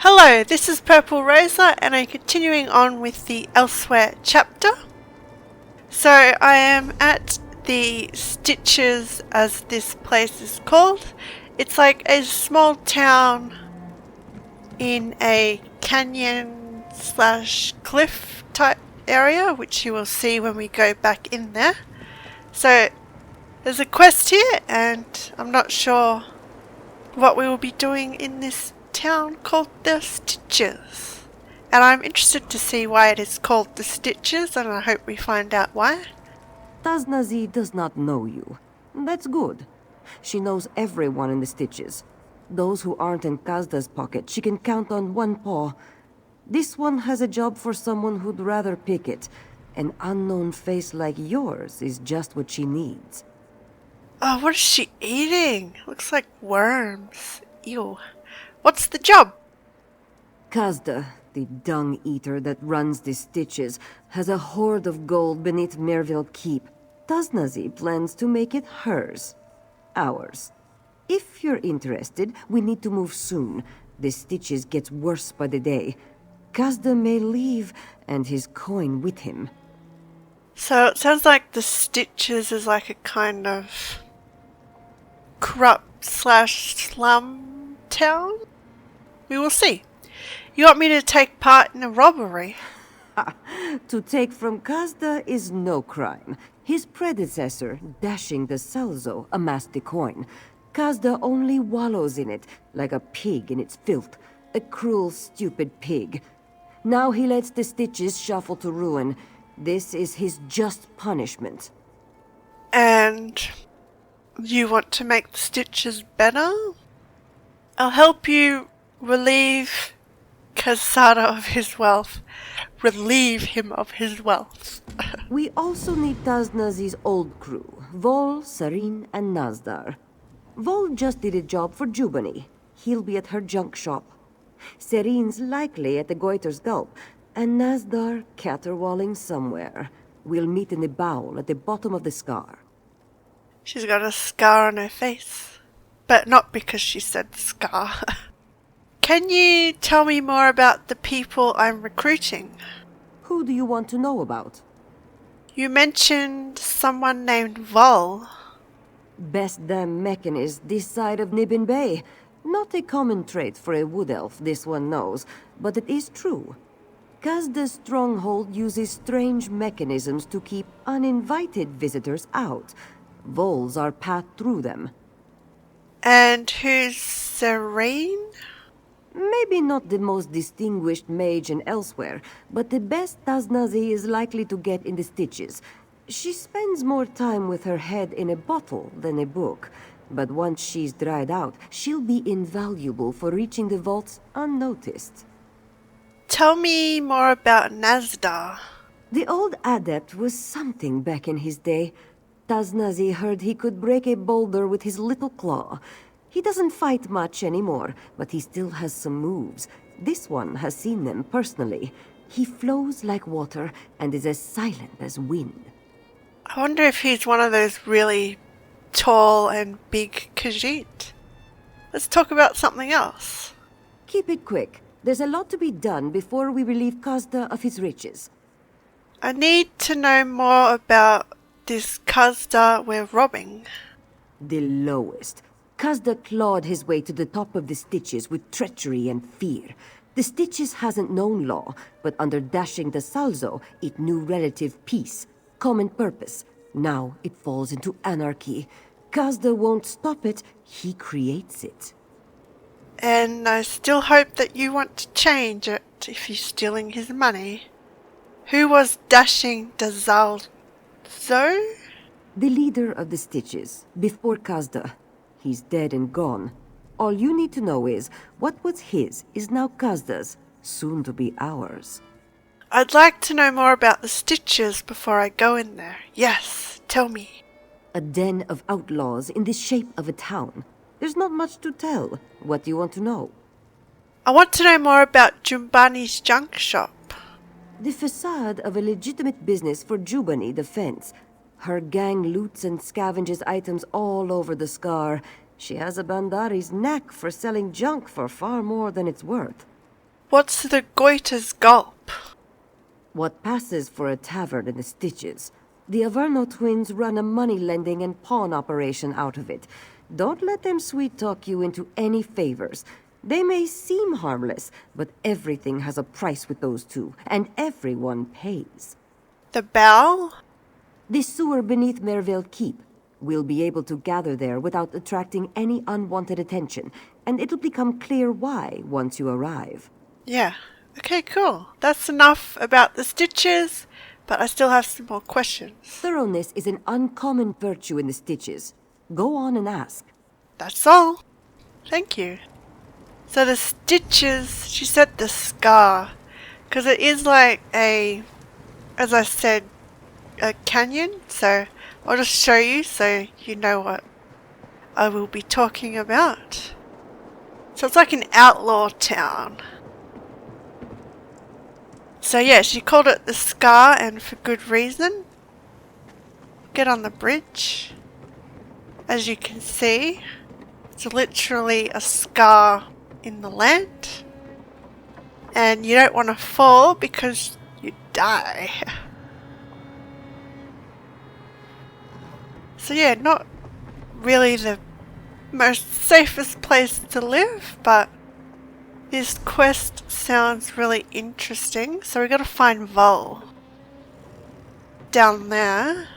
Hello, this is Purple Rosa and I'm continuing on with the Elsweyr chapter. So I am at the Stitches, as this place is called. It's like a small town in a canyon slash cliff type area, which you will see when we go back in there. So there's a quest here and I'm not sure what we will be doing in this town called the Stitches. And I'm interested to see why it is called the Stitches, and I hope we find out why. Tasnasi does not know you. That's good. She knows everyone in the Stitches. Those who aren't in Kazda's pocket, she can count on one paw. This one has a job for someone who'd rather pick it. An unknown face like yours is just what she needs. Oh, what is she eating? Looks like worms. Ew. What's the job? Kazda, the dung eater that runs the Stitches, has a hoard of gold beneath Merville Keep. Tasnasi plans to make it hers. Ours. If you're interested, we need to move soon. The Stitches gets worse by the day. Kazda may leave, and his coin with him. So it sounds like the Stitches is like a kind of corrupt slash slum town? We will see. You want me to take part in a robbery? To take from Kazda is no crime. His predecessor, Dashing the Salzo, amassed the coin. Kazda only wallows in it, like a pig in its filth. A cruel, stupid pig. Now he lets the Stitches shuffle to ruin. This is his just punishment. And you want to make the Stitches better? I'll help you relieve Kazada of his wealth. Relieve him of his wealth. We also need Tasnasi's old crew, Vol, Sarin, and Nazdar. Vol just did a job for Jubani. He'll be at her junk shop. Sarin's likely at the Goiter's Gulp, and Nazdar caterwauling somewhere. We'll meet in the bowl at the bottom of the scar. She's got a scar on her face. But not because she said scar. Can you tell me more about the people I'm recruiting? Who do you want to know about? You mentioned someone named Vol. Best damn mechanist this side of Nibbin Bay. Not a common trait for a wood elf, this one knows, but it is true. Kazda's stronghold uses strange mechanisms to keep uninvited visitors out. Vols are passed through them. And who's Serene? Maybe not the most distinguished mage in Elsweyr, but the best Tasnasi is likely to get in the Stitches. She spends more time with her head in a bottle than a book, but once she's dried out, she'll be invaluable for reaching the vaults unnoticed. Tell me more about Nazdar. The old adept was something back in his day. Tasnasi heard he could break a boulder with his little claw. He doesn't fight much anymore, but he still has some moves. This one has seen them personally. He flows like water and is as silent as wind. I wonder if he's one of those really tall and big khajiit. Let's talk about something else. Keep it quick. There's a lot to be done before we relieve Kazda of his riches. I need to know more about this Kazda we're robbing. The lowest. Kazda clawed his way to the top of the Stitches with treachery and fear. The Stitches hasn't known law, but under Dashing the Salzo, it knew relative peace, common purpose. Now it falls into anarchy. Kazda won't stop it, he creates it. And I still hope that you want to change it if you're stealing his money. Who was Dashing the Salzo? The leader of the Stitches, before Kazda. He's dead and gone. All you need to know is, what was his is now Kazda's, soon to be ours. I'd like to know more about the Stitches before I go in there. Yes, tell me. A den of outlaws in the shape of a town. There's not much to tell. What do you want to know? I want to know more about Jumbani's junk shop. The facade of a legitimate business for Jubani the fence. Her gang loots and scavenges items all over the scar. She has a Bandari's knack for selling junk for far more than it's worth. What's the Goiter's Gulp? What passes for a tavern in the Stitches. The Averno twins run a money-lending and pawn operation out of it. Don't let them sweet-talk you into any favors. They may seem harmless, but everything has a price with those two, and everyone pays. The Bell? The sewer beneath Merville Keep. We'll be able to gather there without attracting any unwanted attention, and it'll become clear why once you arrive. Yeah. Okay, cool. That's enough about the Stitches, but I still have some more questions. Thoroughness is an uncommon virtue in the Stitches. Go on and ask. That's all. Thank you. So the Stitches, she said the scar, because it is like a, as I said, a canyon, so I'll just show you so you know what I will be talking about. So it's like an outlaw town. So yeah, she called it the Scar, and for good reason. Get on the bridge. As you can see, it's literally a scar in the land. And you don't want to fall because you die. So yeah, not really the most safest place to live, but this quest sounds really interesting. So we gotta find Vol. Down there.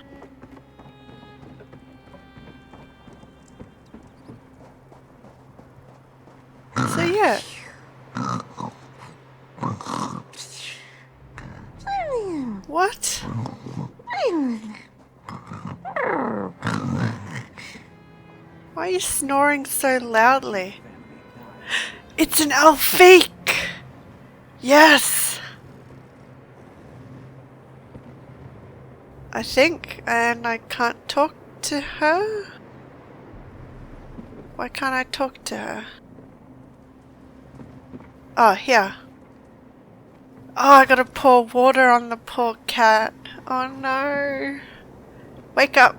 So yeah. What? Why are you snoring so loudly? It's an Elfique! Yes! I think, and I can't talk to her? Why can't I talk to her? Oh, here. Oh, I gotta pour water on the poor cat. Oh no. Wake up.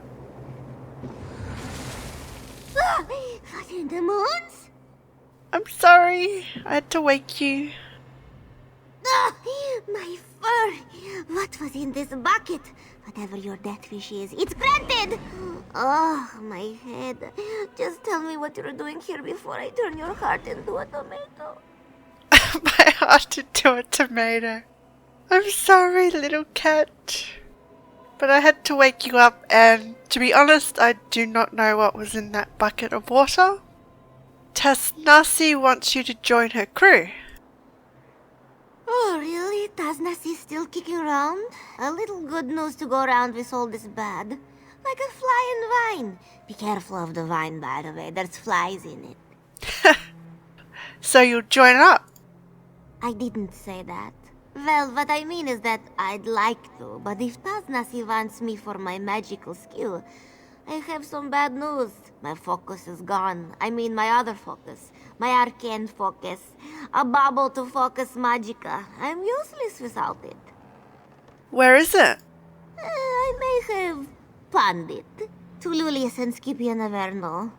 What in the moons? I'm sorry. I had to wake you. My fur! What was in this bucket? Whatever your death wish is, it's granted! Oh, my head. Just tell me what you're doing here before I turn your heart into a tomato. My heart into a tomato. I'm sorry, little cat. But I had to wake you up, and to be honest, I do not know what was in that bucket of water. Tasnasi wants you to join her crew. Oh, really? Tasnasi's still kicking around? A little good news to go around with all this bad. Like a fly in vine. Be careful of the vine, by the way. There's flies in it. So you'll join up? I didn't say that. Well, what I mean is that I'd like to, but if Tasnasi wants me for my magical skill, I have some bad news. My focus is gone. I mean my other focus. My arcane focus. A bubble to focus magica. I'm useless without it. Where is it? I may have pawned it to Lulius and Scipio Averno.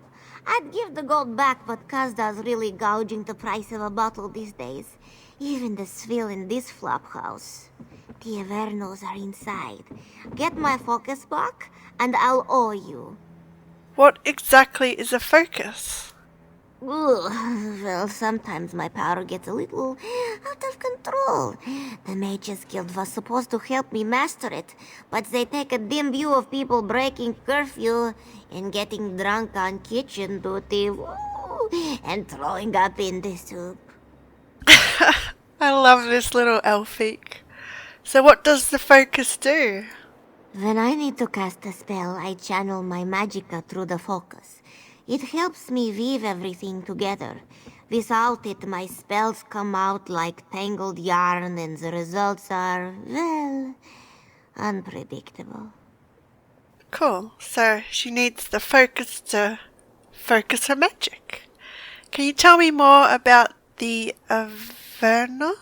I'd give the gold back, but Kazda's really gouging the price of a bottle these days. Even the swill in this flophouse. The Avernos are inside. Get my focus back, and I'll owe you. What exactly is a focus? Ugh, well, sometimes my power gets a little out of control. The Mages Guild was supposed to help me master it, but they take a dim view of people breaking curfew and getting drunk on kitchen duty, and throwing up in the soup. I love this little Elfique. So what does the focus do? When I need to cast a spell, I channel my magicka through the focus. It helps me weave everything together. Without it, my spells come out like tangled yarn, and the results are, well, unpredictable. Cool. So she needs the focus to focus her magic. Can you tell me more about the Avernos?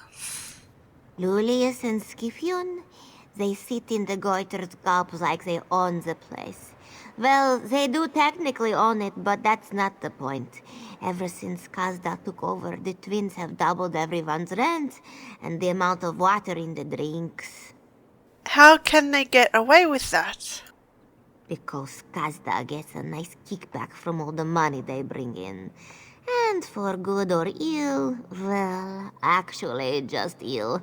Lulius and Scipion, they sit in the goiter's gulp like they own the place. Well, they do technically own it, but that's not the point. Ever since Kazda took over, the twins have doubled everyone's rent and the amount of water in the drinks. How can they get away with that? Because Kazda gets a nice kickback from all the money they bring in. And for good or ill, well, actually just ill.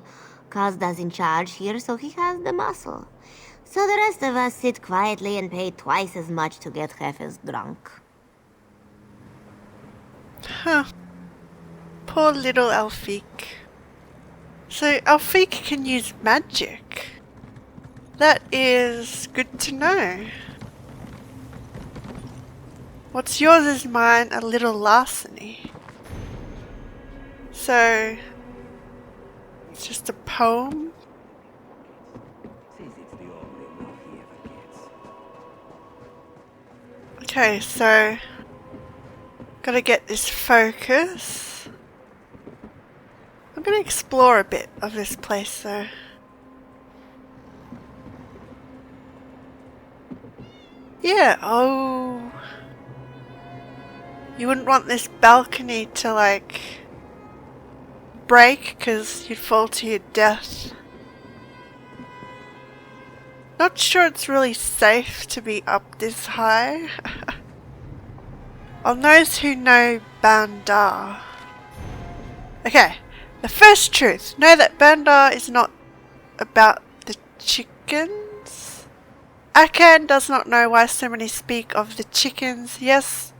Kazda's in charge here, so he has the muscle. So the rest of us sit quietly and pay twice as much to get half as drunk. Huh. Poor little Elfique. So Elfique can use magic. That is good to know. What's yours is mine, a little larceny. So, it's just a poem? Okay, so gotta get this focus. I'm gonna explore a bit of this place though. Yeah, oh. You wouldn't want this balcony to like break because you'd fall to your death. Not sure it's really safe to be up this high. On those who know Bandar. Okay, the first truth. Know that Bandar is not about the chickens. Akan does not know why so many speak of the chickens. Yes,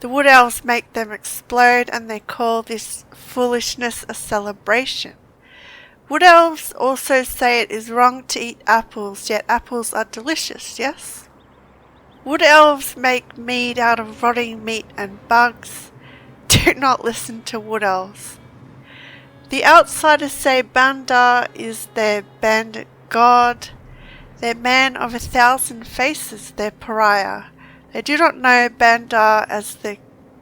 the wood elves make them explode and they call this foolishness a celebration. Wood elves also say it is wrong to eat apples, yet apples are delicious, yes? Wood elves make mead out of rotting meat and bugs. Do not listen to wood elves. The outsiders say Bandar is their bandit god, their man of 1,000 faces, their pariah. They do not know Bandar as the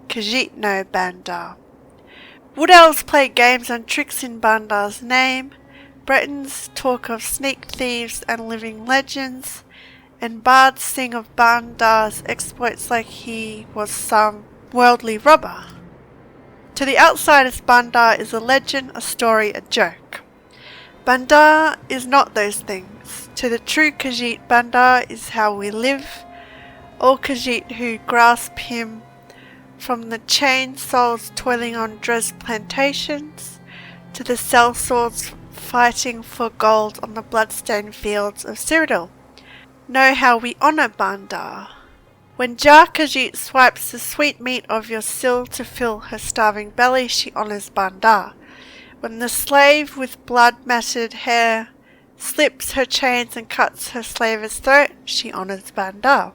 Khajiit know Bandar. Wood elves play games and tricks in Bandar's name. Bretons talk of sneak thieves and living legends, and bards sing of Bandar's exploits like he was some worldly robber. To the outsiders, Bandar is a legend, a story, a joke. Bandar is not those things. To the true Khajiit, Bandar is how we live. All Khajiit who grasp him, from the chained souls toiling on Drez plantations, to the sellswords fighting for gold on the bloodstained fields of Cyrodiil, know how we honour Bandar. When Jar Khajiit swipes the sweet meat of your sill to fill her starving belly, she honours Bandar. When the slave with blood-matted hair slips her chains and cuts her slaver's throat, she honours Bandar.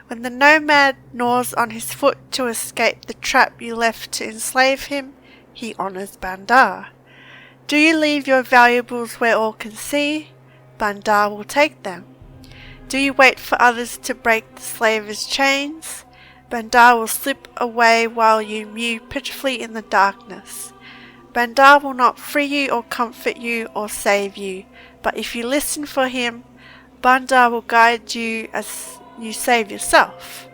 When the nomad gnaws on his foot to escape the trap you left to enslave him, he honours Bandar. Do you leave your valuables where all can see? Bandar will take them. Do you wait for others to break the slaver's chains? Bandar will slip away while you mew pitifully in the darkness. Bandar will not free you or comfort you or save you, but if you listen for him, Bandar will guide you as you save yourself.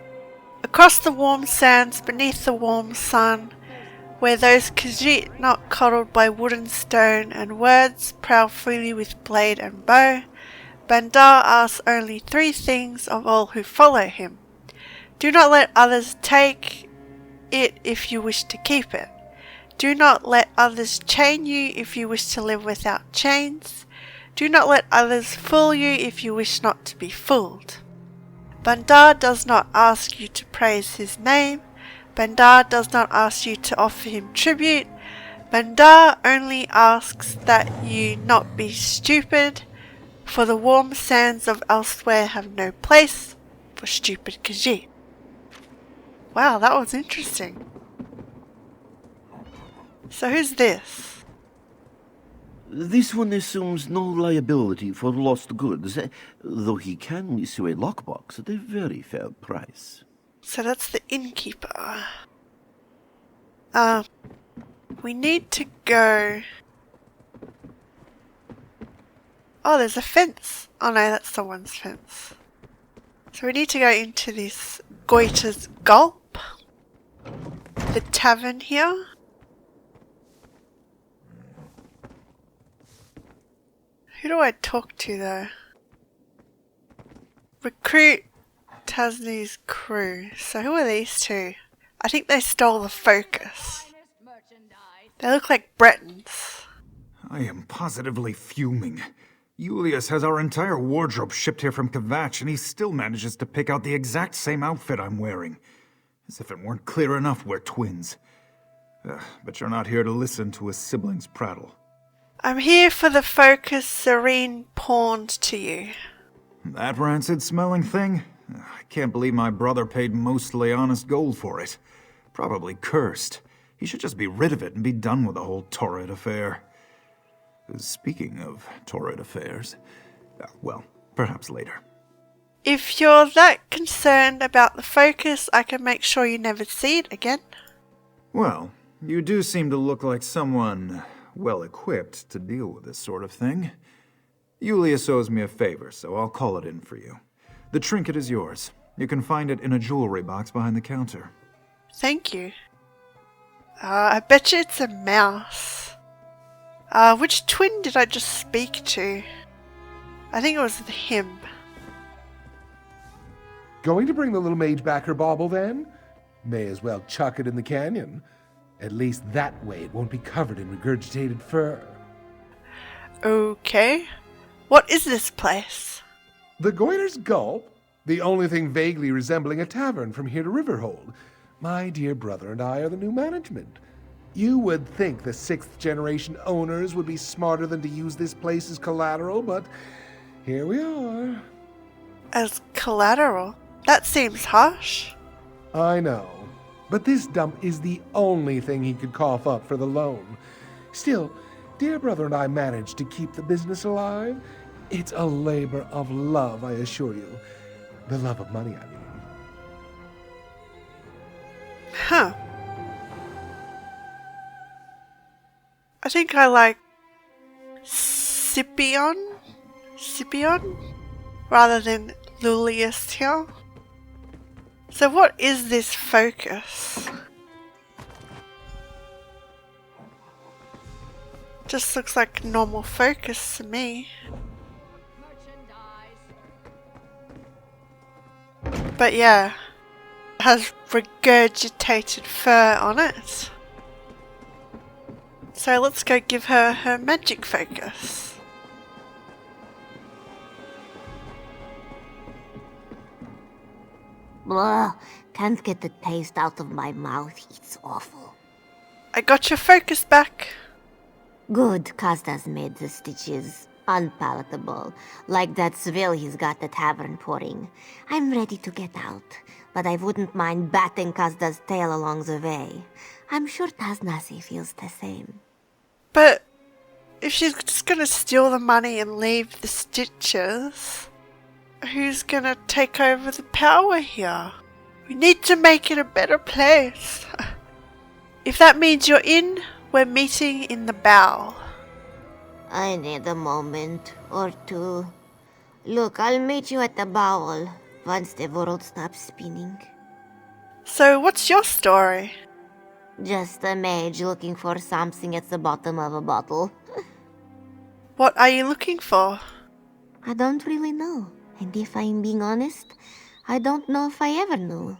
Across the warm sands, beneath the warm sun, where those Khajiit not coddled by wood and stone and words prowl freely with blade and bow, Bandar asks only 3 things of all who follow him. Do not let others take it if you wish to keep it. Do not let others chain you if you wish to live without chains. Do not let others fool you if you wish not to be fooled. Bandar does not ask you to praise his name. Bandar does not ask you to offer him tribute. Bandar only asks that you not be stupid, for the warm sands of Elsweyr have no place for stupid Khajiit. Wow, that was interesting. So who's this? This one assumes no liability for lost goods, though he can issue a lockbox at a very fair price. So that's the innkeeper. We need to go... Oh, there's a fence. Oh no, that's someone's fence. So we need to go into this Goiter's Gulp, the tavern here. Who do I talk to though? Recruit Tasnasi's crew. So who are these two? I think they stole the focus. They look like Bretons. I am positively fuming. Julius has our entire wardrobe shipped here from Kvatch, and he still manages to pick out the exact same outfit I'm wearing. As if it weren't clear enough we're twins. But you're not here to listen to a sibling's prattle. I'm here for the focus Serene pawned to you. That rancid-smelling thing? I can't believe my brother paid mostly honest gold for it. Probably cursed. He should just be rid of it and be done with the whole torrid affair. Speaking of torrid affairs, well, perhaps later. If you're that concerned about the focus, I can make sure you never see it again. Well, you do seem to look like someone well-equipped to deal with this sort of thing. Julius owes me a favor, so I'll call it in for you. The trinket is yours. You can find it in a jewelry box behind the counter. Thank you. I bet you it's a mouse. Which twin did I just speak to? I think it was him. Going to bring the little mage back her bauble then? May as well chuck it in the canyon. At least that way it won't be covered in regurgitated fur. Okay. What is this place? The Goiter's Gulp? The only thing vaguely resembling a tavern from here to Riverhold. My dear brother and I are the new management. You would think the 6th generation owners would be smarter than to use this place as collateral, but here we are. As collateral? That seems harsh. I know, but this dump is the only thing he could cough up for the loan. Still, dear brother and I managed to keep the business alive. It's a labor of love, I assure you. The love of money, I mean. Huh. I think I like Scipion rather than Lulius here. So what is this focus? Just looks like normal focus to me. But yeah, it has regurgitated fur on it. So let's go give her her magic focus. Blah, can't get the taste out of my mouth. It's awful. I got your focus back. Good, Kazda's made the stitches unpalatable, like that swill he's got the tavern pouring. I'm ready to get out, but I wouldn't mind batting Kazda's tail along the way. I'm sure Tasnasi feels the same. But if she's just gonna steal the money and leave the stitches, who's gonna take over the power here? We need to make it a better place. If that means you're in, we're meeting in the bow. I need a moment or two. Look, I'll meet you at the bowl once the world stops spinning. So what's your story? Just a mage looking for something at the bottom of a bottle. What are you looking for? I don't really know. And if I'm being honest, I don't know if I ever knew.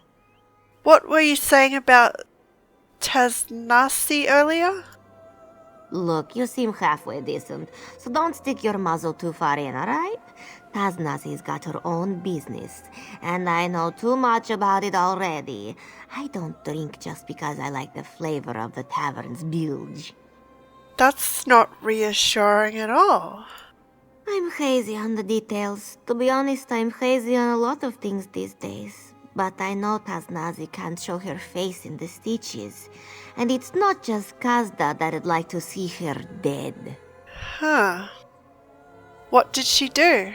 What were you saying about Tasnasi earlier? Look, you seem halfway decent, so don't stick your muzzle too far in, alright? Tasnasi's got her own business, and I know too much about it already. I don't drink just because I like the flavor of the tavern's bilge. That's not reassuring at all. I'm hazy on the details. To be honest, I'm hazy on a lot of things these days. But I know Tasnasi can't show her face in the stitches. And it's not just Kazda that'd like to see her dead. Huh. What did she do?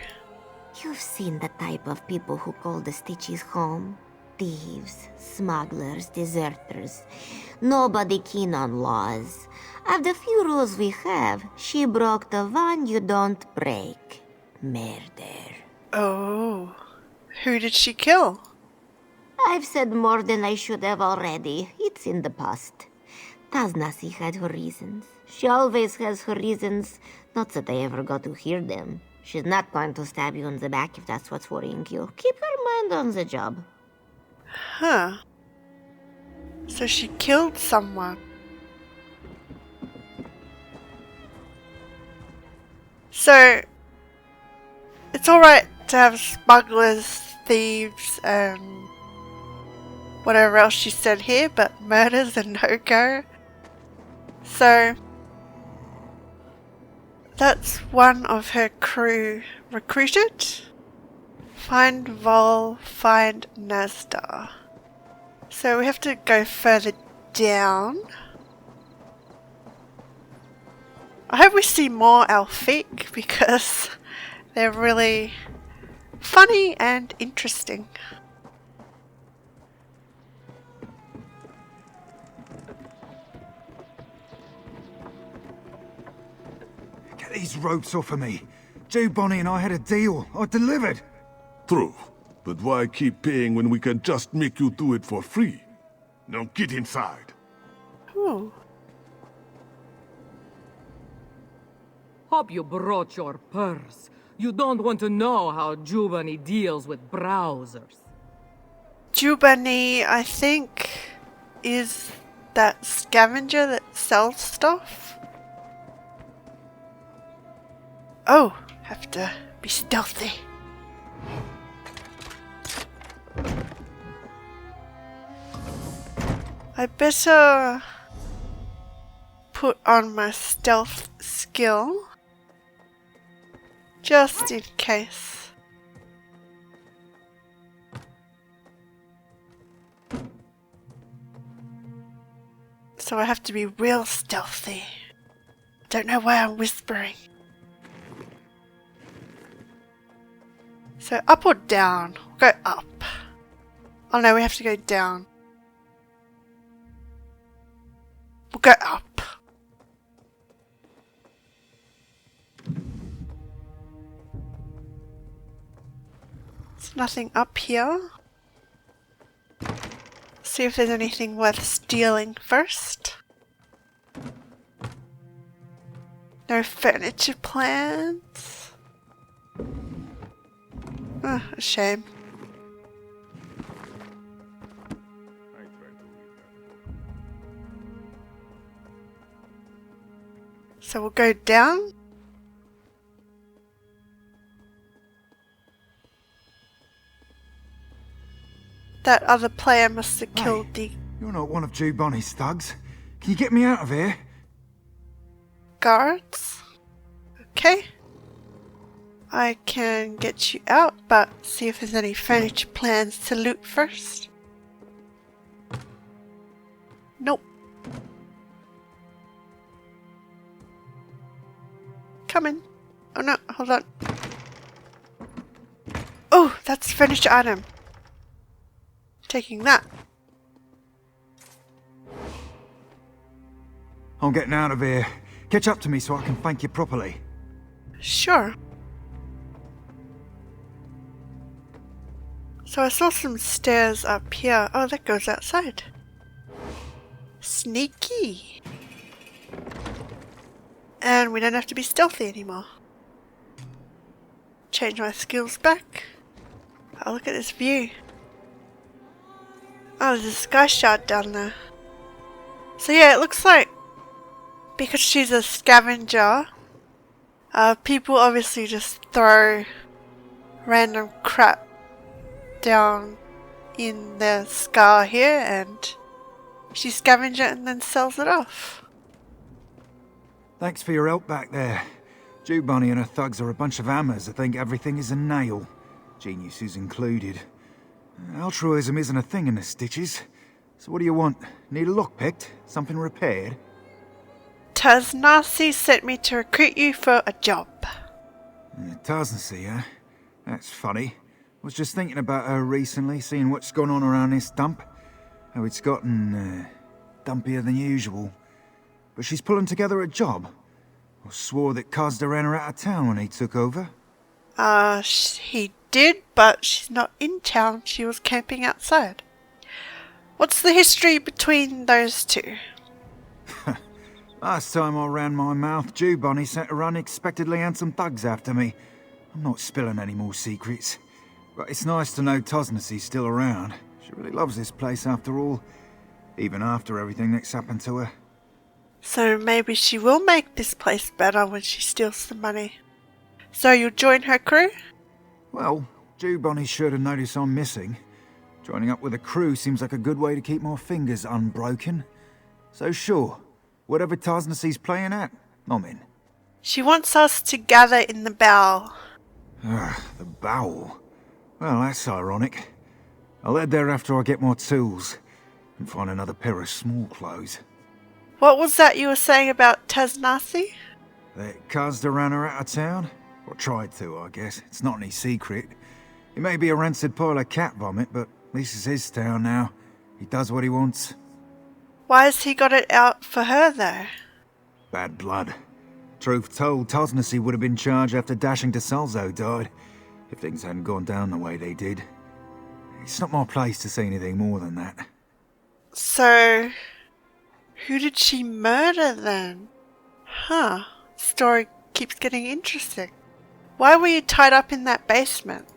You've seen the type of people who call the stitches home. Thieves, smugglers, deserters. Nobody keen on laws. Of the few rules we have, she broke the one you don't break. Murder. Oh. Who did she kill? I've said more than I should have already. It's in the past. Tasnasi had her reasons. She always has her reasons. Not that I ever got to hear them. She's not going to stab you in the back if that's what's worrying you. Keep your mind on the job. Huh. So she killed someone. So, it's alright to have smugglers, thieves, and whatever else she said here, but murders a no-go. So, that's one of her crew recruited. Find Vol, find Nazda. So we have to go further down. I hope we see more Elfiq because they're really funny and interesting. Get these ropes off of me. Joe Bonnie and I had a deal. I delivered. True, but why keep paying when we can just make you do it for free? Now get inside. Ooh. Hope you brought your purse. You don't want to know how Jubani deals with browsers. Jubani, I think, is that scavenger that sells stuff. Oh, have to be stealthy. I better put on my stealth skill just in case. So I have to be real stealthy. Don't know why I'm whispering. So up or down? Go up. Oh no, we have to go down. We'll go up. There's nothing up here. See if there's anything worth stealing first. No furniture plans. Oh, a shame. So we'll go down. That other player must have killed the You're not one of Joe Bonnie's thugs. Can you get me out of here? guards. Okay. I can get you out, but see if there's any furniture plans to loot first. Nope. Coming. Oh no, hold on. Oh, that's furniture item. Taking that. I'm getting out of here. Catch up to me so I can thank you properly. Sure. So I saw some stairs up here. Oh, that goes outside. Sneaky. And we don't have to be stealthy anymore. Change my skills back. Oh, look at this view. Oh, there's a sky shard down there. So yeah, it looks like because she's a scavenger, people obviously just throw random crap down in the scar here and she scavenges it and then sells it off. Thanks for your help back there. Joe Bonnie and her thugs are a bunch of hammers that think everything is a nail. Geniuses included. Altruism isn't a thing in the Stitches. So what do you want? Need a lock picked? Something repaired? Tasnasi sent me to recruit you for a job. Tasnasi, huh? That's funny. Was just thinking about her recently, seeing what's gone on around this dump. How it's gotten, dumpier than usual. But she's pulling together a job. I swore that Kazda ran her out of town when he took over. He did, but she's not in town. She was camping outside. What's the history between those two? Last time I ran my mouth, Jubonny sent her unexpectedly handsome thugs after me. I'm not spilling any more secrets. But it's nice to know Tasnasi's still around. She really loves this place after all. Even after everything that's happened to her. So maybe she will make this place better when she steals some money. So you'll join her crew? Well, Jubonny's sure to notice I'm missing. Joining up with a crew seems like a good way to keep my fingers unbroken. So sure, whatever Tasnasi's playing at, I'm in. She wants us to gather in the bowl. The bowl? Well, that's ironic. I'll head there after I get my tools and find another pair of small clothes. What was that you were saying about Tasnasi? That Kazda ran her out of town? Or tried to, I guess. It's not any secret. He may be a rancid pile of cat vomit, but at least it's his town now. He does what he wants. Why has he got it out for her, though? Bad blood. Truth told, Tasnasi would have been charged after dashing to Salzo died, if things hadn't gone down the way they did. It's not my place to say anything more than that. So, who did she murder then? Huh, story keeps getting interesting. Why were you tied up in that basement?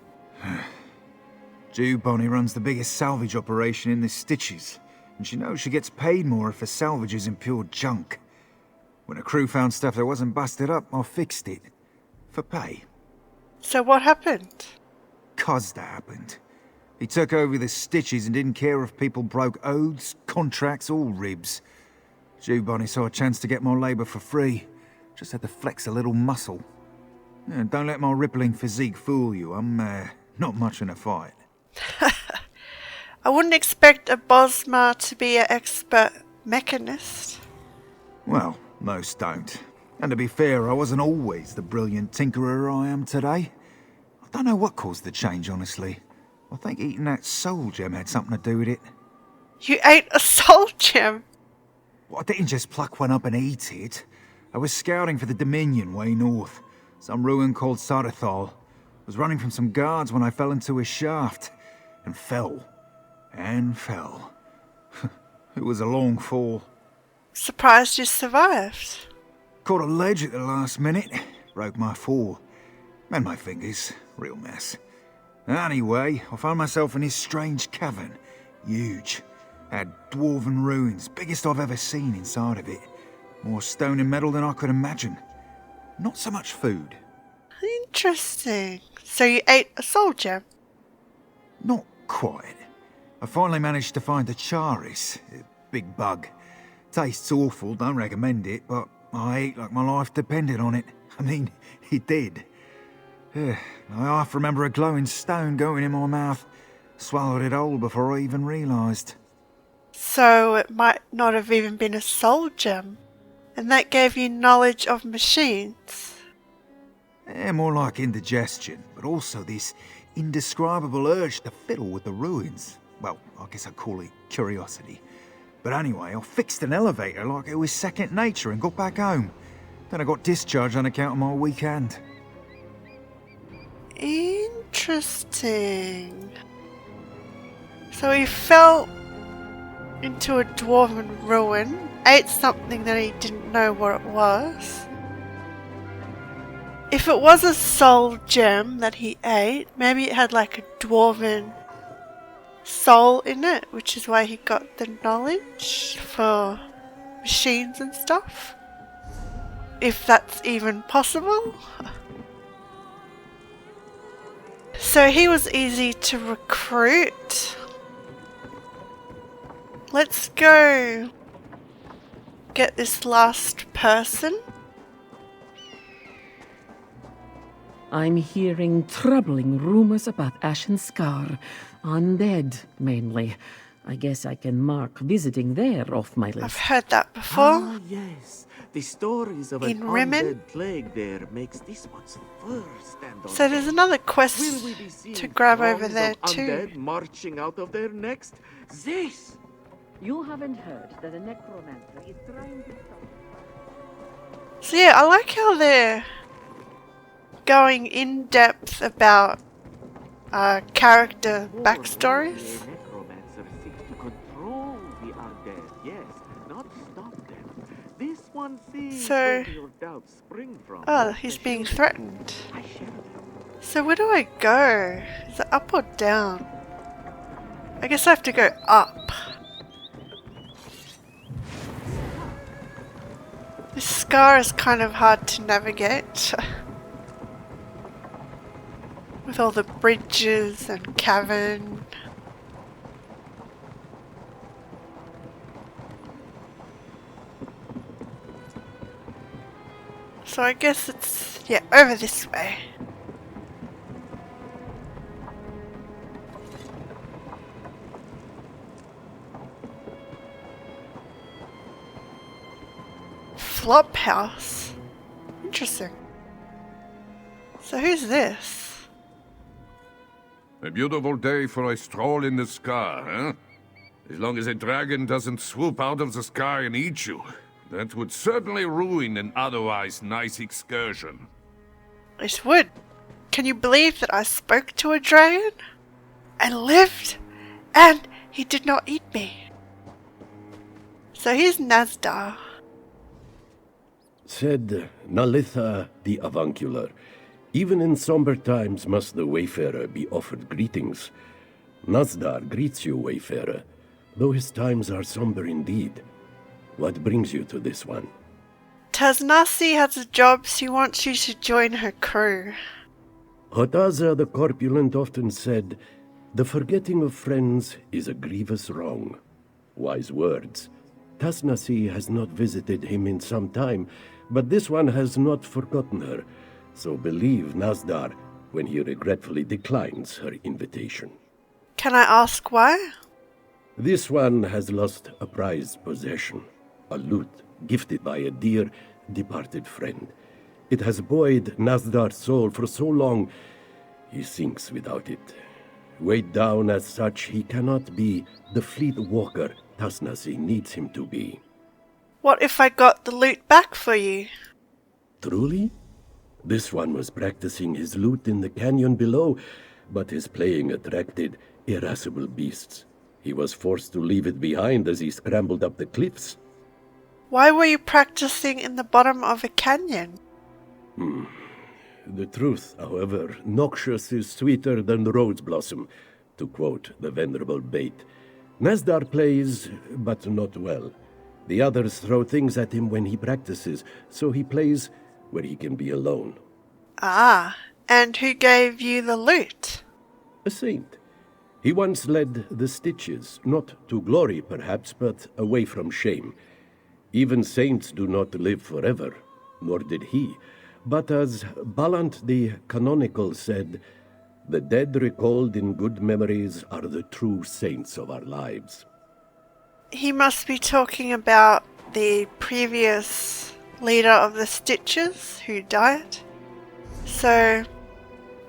Jubonny runs the biggest salvage operation in the Stitches, and she knows she gets paid more if her salvage is in pure junk. When a crew found stuff that wasn't busted up, I fixed it. For pay. So what happened? Kazda happened. He took over the Stitches and didn't care if people broke oaths, contracts, or ribs. Jubonny saw a chance to get more labour for free. Just had to flex a little muscle. Yeah, don't let my rippling physique fool you. I'm, not much in a fight. I wouldn't expect a Bosma to be an expert mechanist. Well, most don't. And to be fair, I wasn't always the brilliant tinkerer I am today. I don't know what caused the change, honestly. I think eating that soul gem had something to do with it. You ate a soul gem? Well, I didn't just pluck one up and eat it. I was scouting for the Dominion way north. Some ruin called Sarathal. Was running from some guards when I fell into a shaft. And fell. And fell. It was a long fall. Surprised you survived. Caught a ledge at the last minute. Broke my fall. And my fingers. Real mess. Anyway, I found myself in this strange cavern. Huge. Had dwarven ruins. Biggest I've ever seen inside of it. More stone and metal than I could imagine. Not so much food. Interesting. So you ate a soul gem? Not quite. I finally managed to find a charis. A big bug. Tastes awful, don't recommend it, but I ate like my life depended on it. I mean, it did. I half remember a glowing stone going in my mouth. Swallowed it whole before I even realised. So it might not have even been a soul gem. And that gave you knowledge of machines. More like indigestion, but also this indescribable urge to fiddle with the ruins. Well, I guess I'd call it curiosity. But anyway, I fixed an elevator like it was second nature and got back home. Then I got discharged on account of my weekend. Interesting. So he fell into a dwarven ruin, ate something that he didn't know what it was. If it was a soul gem that he ate, maybe it had like a dwarven soul in it, which is why he got the knowledge for machines and stuff. If that's even possible. So he was easy to recruit. Let's go get this last person. I'm hearing troubling rumors about Ashen Scar. Undead, mainly. I guess I can mark visiting there off my list. I've heard that before. Ah, yes. The stories of In an Rimmon. undead plague there makes this one's first stand on. So there's another quest Will we be seeing to grab over throngs there of too. undead marching out of their next? This! You haven't heard that a necromancer is trying to stop... So yeah, I like how they're going in depth about character backstories. Necromancer seeks to control the undead, yes, not stop them. This one sees So- where your doubts spring from. Oh, he's being threatened. I share them. So where do I go? Is it up or down? I guess I have to go up. This scar is kind of hard to navigate. With all the bridges and cavern. So I guess it's, yeah, over this way. Flop house. Interesting. So who's this? A beautiful day for a stroll in the scar, huh? As long as a dragon doesn't swoop out of the sky and eat you. That would certainly ruin an otherwise nice excursion. It would. Can you believe that I spoke to a dragon? And lived? And he did not eat me. So here's Nazdar. Said Nalitha the Avuncular, even in somber times must the wayfarer be offered greetings. Nazdar greets you, wayfarer, though his times are somber indeed. What brings you to this one? Tasnasi has a job, she wants you to join her crew. Hotaza the Corpulent often said, the forgetting of friends is a grievous wrong. Wise words. Tasnasi has not visited him in some time, but this one has not forgotten her, so believe Nazdar when he regretfully declines her invitation. Can I ask why? This one has lost a prized possession, a lute gifted by a dear, departed friend. It has buoyed Nazdar's soul for so long, he sinks without it. Weighed down as such, he cannot be the fleet walker Tasnasi needs him to be. What if I got the loot back for you? Truly? This one was practicing his lute in the canyon below, but his playing attracted irascible beasts. He was forced to leave it behind as he scrambled up the cliffs. Why were you practicing in the bottom of a canyon? The truth, however, noxious is sweeter than rose blossom, to quote the venerable Bate. Nazdar plays, but not well. The others throw things at him when he practices, so he plays where he can be alone. Ah, and who gave you the loot? A saint. He once led the Stitches, not to glory perhaps, but away from shame. Even saints do not live forever, nor did he. But as Ballant the Canonical said, the dead recalled in good memories are the true saints of our lives. He must be talking about the previous leader of the Stitches who died. So,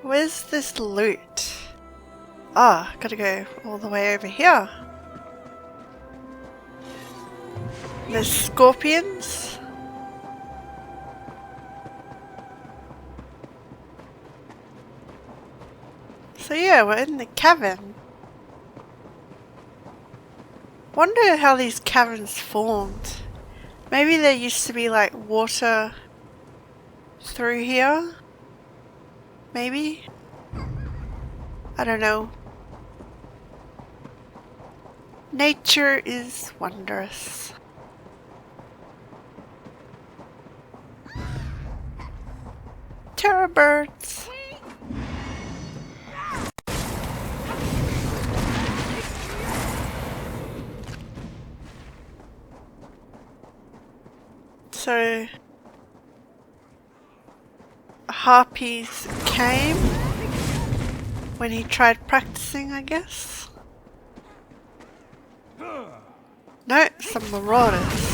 where's this loot? Ah, gotta go all the way over here. There's scorpions. So yeah, we're in the cavern. Wonder how these caverns formed. Maybe there used to be like water through here? Maybe? I don't know. Nature is wondrous. Terror birds. So, harpies came when he tried practicing, I guess. No, some marauders.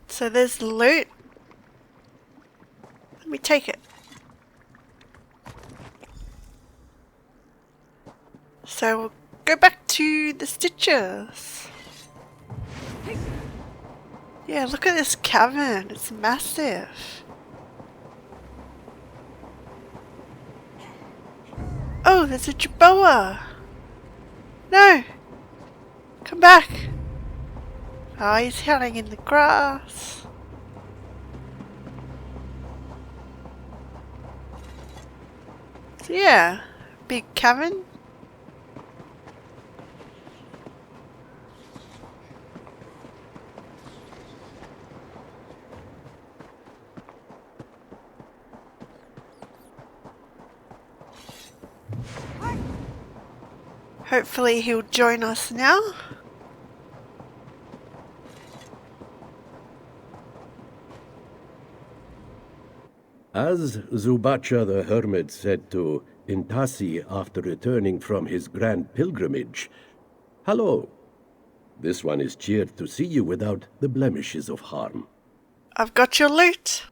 So there's the loot. Let me take it. So we'll go back to the Stitches. Yeah, look at this cavern. It's massive. there's a Jerboa! No! Come back! Oh, he's hiding in the grass. So yeah, big cavern. Hopefully he'll join us now. As Zubacha the Hermit said to Intasi after returning from his grand pilgrimage, "Hello. This one is cheered to see you without the blemishes of harm." I've got your loot.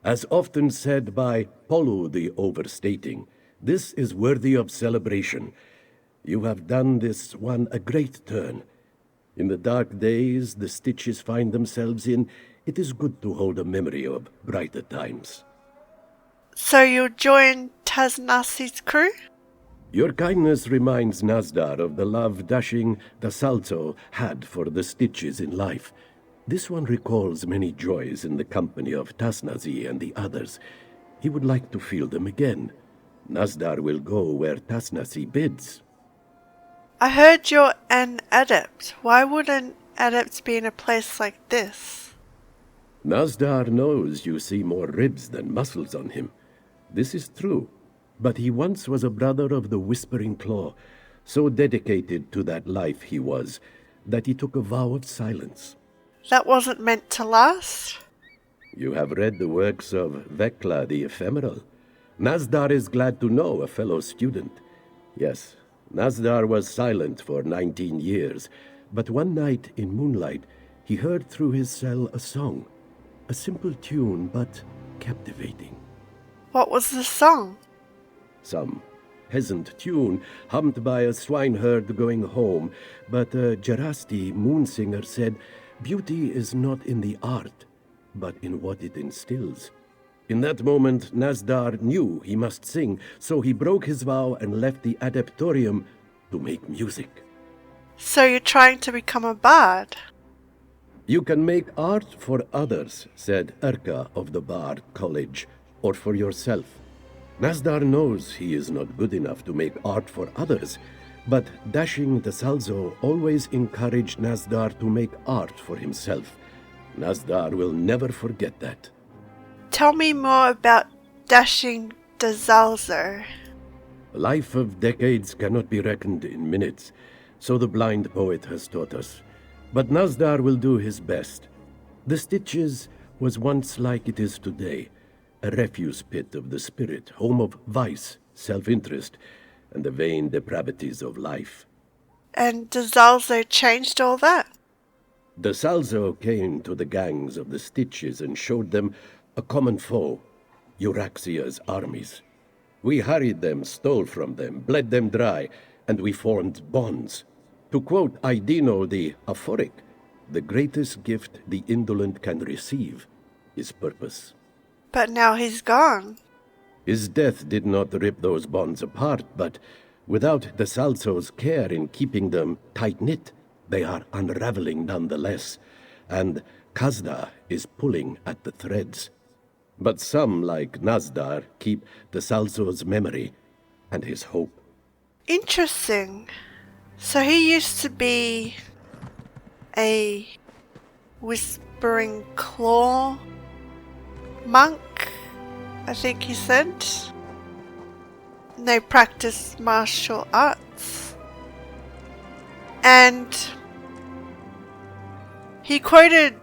As often said by Polu the Overstating, this is worthy of celebration. You have done this one a great turn. In the dark days the Stitches find themselves in, it is good to hold a memory of brighter times. So you'll join Tasnasi's crew? Your kindness reminds Nazdar of the love dashing Dasalzo had for the Stitches in life. This one recalls many joys in the company of Tasnasi and the others. He would like to feel them again. Nazdar will go where Tasnasi bids. I heard you're an adept. Why would an adept be in a place like this? Nazdar knows you see more ribs than muscles on him. This is true, but he once was a brother of the Whispering Claw, so dedicated to that life he was, that he took a vow of silence. That wasn't meant to last? You have read the works of Vekla the Ephemeral. Nazdar is glad to know a fellow student. Yes, Nazdar was silent for 19 years, but one night in moonlight he heard through his cell a song. A simple tune, but captivating. What was the song? Some peasant tune hummed by a swineherd going home, but a Jarasti moonsinger said, "Beauty is not in the art, but in what it instills." In that moment, Nazdar knew he must sing, so he broke his vow and left the Adeptorium to make music. So you're trying to become a bard? You can make art for others, said Urka of the Bard College, or for yourself. Nazdar knows he is not good enough to make art for others, but dashing Dasalzo always encouraged Nazdar to make art for himself. Nazdar will never forget that. Tell me more about dashing Dasalzo. A life of decades cannot be reckoned in minutes, so the blind poet has taught us. But Nazdar will do his best. The Stitches was once like it is today, a refuse pit of the spirit, home of vice, self-interest, and the vain depravities of life. And Dasalzo changed all that? Dasalzo came to the gangs of the Stitches and showed them a common foe, Euraxia's armies. We harried them, stole from them, bled them dry, and we formed bonds. To quote Aidino the Aphoric, the greatest gift the indolent can receive is purpose. But now he's gone. His death did not rip those bonds apart, but without Dasalzo's care in keeping them tight-knit, they are unraveling nonetheless, and Kazda is pulling at the threads. But some, like Nazdar, keep Dasalzo's memory and his hope. Interesting. So he used to be a Whispering Claw monk, I think he said. They practice martial arts. And he quoted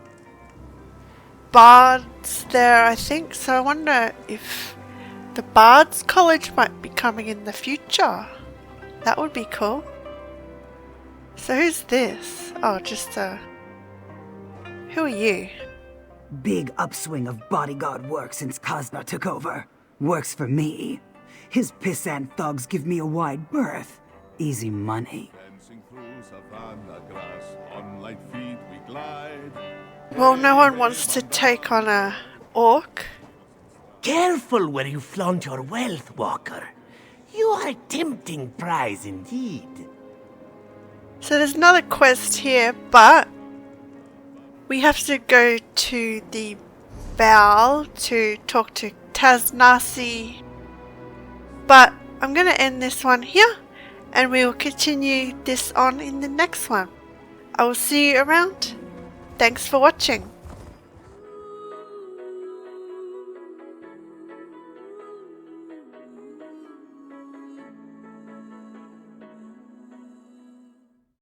bards there, I think, so I wonder if the Bards College might be coming in the future. That would be cool. So who's this? Oh, just who are you? Big upswing of bodyguard work since Kazda took over. Works for me. His pissant thugs give me a wide berth. Easy money. Well, no one wants to take on a orc. Careful where you flaunt your wealth, Walker. You are a tempting prize indeed. So there's another quest here, but we have to go to the Bowl to talk to Tasnasi. But I'm going to end this one here, and we will continue this on in the next one. I will see you around. Thanks for watching.